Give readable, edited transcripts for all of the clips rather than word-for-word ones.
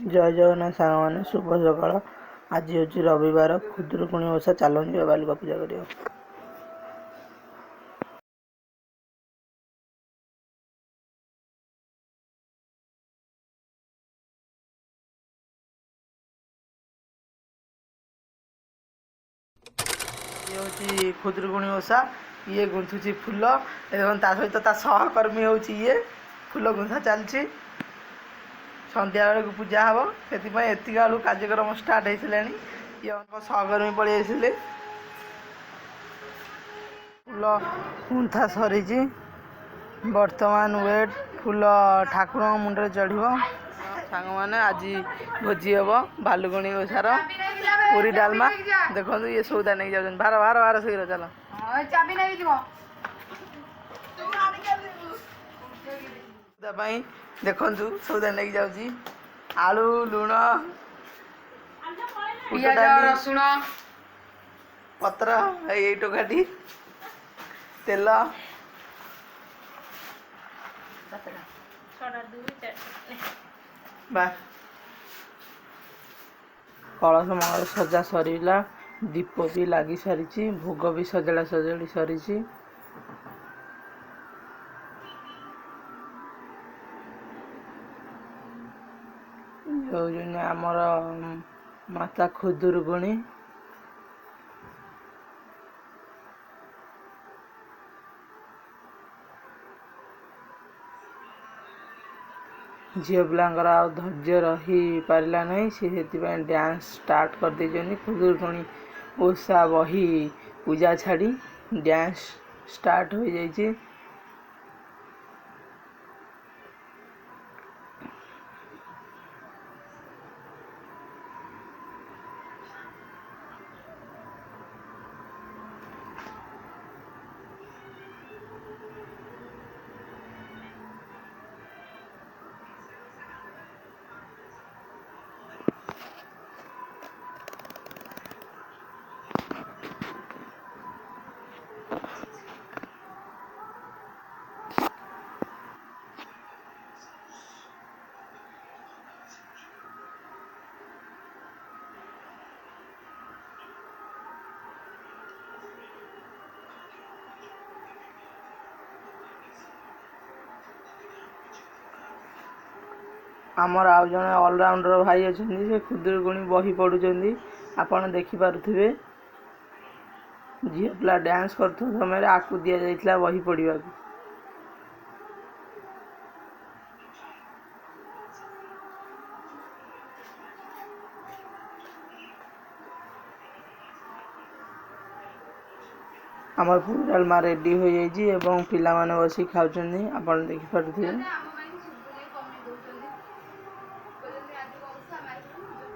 जय जगन्नाथ सांग मैंने शुभ सकाल। आज हूँ रविवार खुदुरुकुणी ओषा चलु बालुका पूजा करिया। ये हूँ खुदुरुकुणी ओषा। ये गुंथुची फूल एवं ता सहित ता सहकर्मी हूँ ये फूल गुंथा चलती। संध्या बेलू पूजा हम से एति बेलू कार्यक्रम स्टार्ट होता। ये सहकर्मी पलि आसले फूल गुंथा सरी। बर्तमान वेट फूल ठाकुर मुंडे चढ़ सांग मैंने आज भोजी हम भालुकणी ओषार पूरी डालमा देखो ये सौदा नहीं जाऊँ भार भार भार शीघ्र चल देखु सौदा नहीं जाऊँगी आलू लुण रसुण पत्र ये टोकाटी तेल कलश मंगल सजा सरीला। दीप भी लगी सारी भोग भी सजड़ा सजड़ी सरी। आमर माता खुदुरुकुणी झील पिलांकर आ धैर्य रही पारा नहीं सी डांस स्टार्ट कर दे। खुदुरुकुणी ओषा बही पूजा छाड़ी डांस स्टार्ट हो जाइए। आमर आउ जड़े अलराउंडर भाई अच्छा से खुदुरुकुणी बही पढ़ुं आपड़ देखिपे। झील पिला डांस कर समय आकु दि जाता बही पढ़ा। आमर पूरी डालमा रेडी हो जाइए पिला माने बसी खाऊँ आप देखिपे।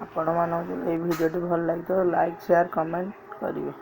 आपण मान भिडियो भल लगे तो लाइक शेयर कमेंट करेंगे।